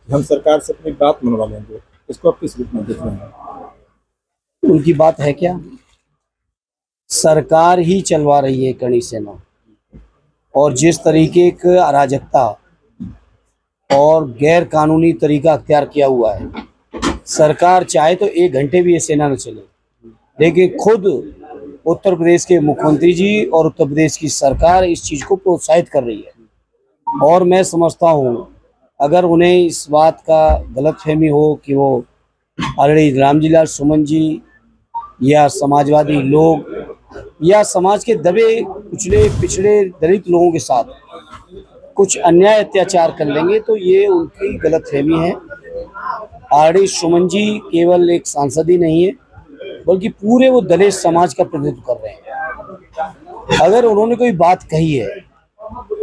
हम सरकार से अपनी बात मनवा लेंगे, इसको आप किस रूप में देख रहे हैं? उनकी बात है क्या? सरकार ही चलवा रही है कड़ी सेना, और जिस तरीके की अराजकता और गैर कानूनी तरीका अख्तियार किया हुआ है, सरकार चाहे तो 1 घंटे भी ये सेना न चले, लेकिन खुद उत्तर प्रदेश के मुख्यमंत्री जी और उत्तर प्रदेश की सरकार इस चीज़ को प्रोत्साहित कर रही है। और मैं समझता हूँ अगर उन्हें इस बात का गलतफहमी हो कि वो ऑलरेडी रामजीलाल सुमन जी या समाजवादी लोग या समाज के दबे कुचले पिछड़े दलित लोगों के साथ कुछ अन्याय अत्याचार कर लेंगे, तो ये उनकी गलतफहमी है। आरडी सुमन जी केवल एक सांसद ही नहीं है, बल्कि पूरे वो दलित समाज का प्रतिनिधित्व कर रहे हैं। अगर उन्होंने कोई बात कही है,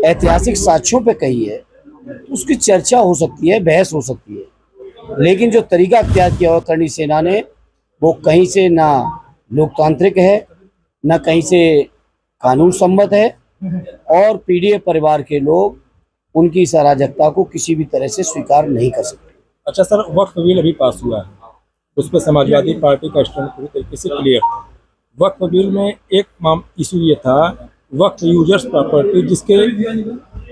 ऐतिहासिक साक्ष्यों पे कही है, तो उसकी चर्चा हो सकती है, बहस हो सकती है, लेकिन जो तरीका अख्तियार किया हुआ करणी सेना ने, वो कहीं से ना लोकतांत्रिक है, ना कहीं से कानून सम्मत है, और पीड़ित परिवार के लोग उनकी इस अराजकता को किसी भी तरह से स्वीकार नहीं कर सकते। अच्छा सर, वक्फ बिल अभी पास हुआ है, उस पर समाजवादी पार्टी का स्टैंड पूरी तरीके से क्लियर था। वक्फ बिल में एक इशू ये था, वक्फ यूजर्स प्रॉपर्टी जिसके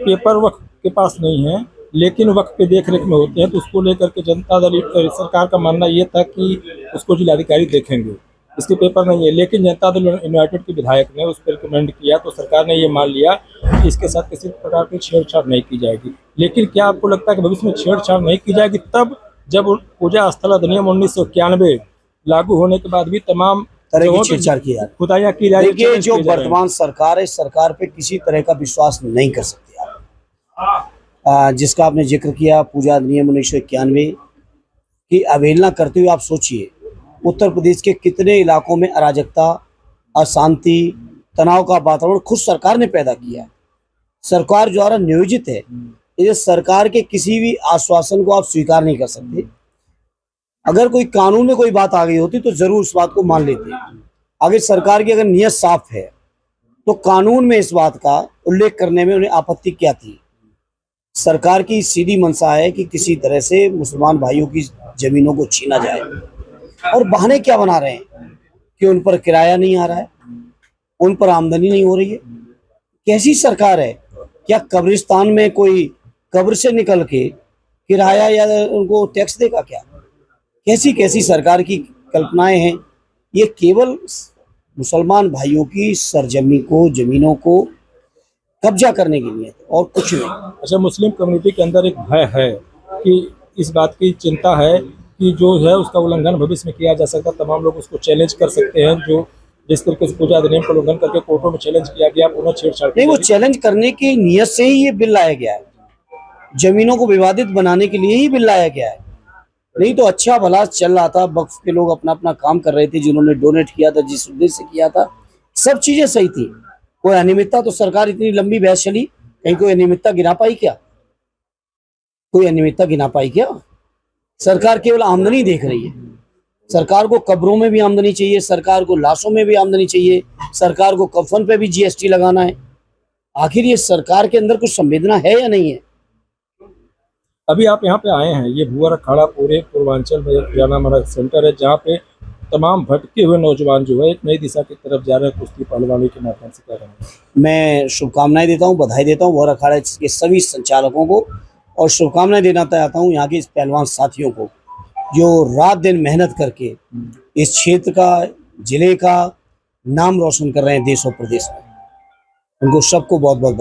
पेपर वक्फ के पास नहीं है लेकिन वक्फ पे देख रेख में होते हैं, तो उसको लेकर के जनता दल सरकार का मानना ये था कि उसको जिलाधिकारी देखेंगे, इसके पेपर नहीं है। लेकिन जनता दल यूनाइटेड के विधायक ने उस पर रिकमेंड किया, तो सरकार ने ये मान लिया कि इसके साथ किसी प्रकार की छेड़छाड़ नहीं की जाएगी। लेकिन क्या आपको लगता है कि भविष्य में छेड़छाड़ नहीं की जाएगी तब जब पूजा स्थल अधिनियम 1991 लागू होने के बाद भी तमाम तरह की छेड़छाड़ की जा रही है? खुदाइयाँ की जा रही है। देखिए, जो वर्तमान सरकार है, सरकार पे किसी तरह का विश्वास नहीं कर सकते आप। जिसका आपने जिक्र किया, पूजा अधिनियम 1991 की अवहेलना करते हुए आप सोचिए उत्तर प्रदेश के कितने इलाकों में अराजकता, अशांति, तनाव का वातावरण खुद सरकार ने पैदा किया है, सरकार द्वारा नियोजित है। ये सरकार के किसी भी आश्वासन को आप स्वीकार नहीं कर सकते। अगर कोई कानून में कोई बात आ गई होती तो जरूर उस बात को मान लेते। अगर सरकार की अगर नीयत साफ है तो कानून में इस बात का उल्लेख करने में उन्हें आपत्ति क्या थी? सरकार की सीधी मंशा है कि किसी तरह से मुसलमान भाइयों की जमीनों को छीना जाए, और बहाने क्या बना रहे हैं कि उन पर किराया नहीं आ रहा है, उन पर आमदनी नहीं हो रही है। कैसी सरकार है? क्या कब्रिस्तान में कोई कब्र से निकल के किराया या उनको टैक्स देगा क्या? कैसी कैसी सरकार की कल्पनाएं हैं। ये केवल मुसलमान भाइयों की सरजमी को, जमीनों को कब्जा करने के लिए और कुछ नहीं। अच्छा, मुस्लिम कम्युनिटी के अंदर एक भय है कि इस बात की चिंता है कि जो है उसका उल्लंघन भविष्य में किया जा सकता है, तमाम लोग उसको चैलेंज कर सकते हैं। जो जिस तरीके से पूजा अधिनियम का उल्लंघन करके कोर्टों में चैलेंज किया गया, पुनः छेड़छाड़ नहीं, वो चैलेंज करने की नीयत से ही ये बिल लाया गया है, जमीनों को विवादित बनाने के लिए ही बिल लाया गया है। नहीं तो अच्छा भला चल रहा था, वक्फ के लोग अपना अपना काम कर रहे थे, जिन्होंने डोनेट किया था, जिस उद्देश्य से किया था, सब चीजें सही थी। कोई अनियमितता तो सरकार इतनी लंबी बहस चली, कहीं कोई अनियमितता गिना पाई क्या? कोई अनियमितता गिना पाई क्या? सरकार केवल आमदनी देख रही है। सरकार को कब्रों में भी आमदनी चाहिए, सरकार को लाशों में भी आमदनी चाहिए, सरकार को कफन पे भी जीएसटी लगाना है। आखिर ये सरकार के अंदर कुछ संवेदना है या नहीं है? अभी आप यहाँ पे आए हैं, ये भुअर अखाड़ा पूरे पूर्वांचल में एक जाना माना सेंटर है जहाँ पे तमाम भटके हुए नौजवान जो है एक नई दिशा की तरफ जा रहे हैं, कुश्ती पहलवानी के माध्यम से कर रहे हैं। मैं शुभकामनाएं देता हूँ, बधाई देता हूँ भुअर अखाड़ा के सभी संचालकों को, और शुभकामनाएं देना चाहता हूँ यहाँ के इस पहलवान साथियों को जो रात दिन मेहनत करके इस क्षेत्र का, जिले का नाम रोशन कर रहे हैं देश और प्रदेश में। उनको सबको बहुत बहुत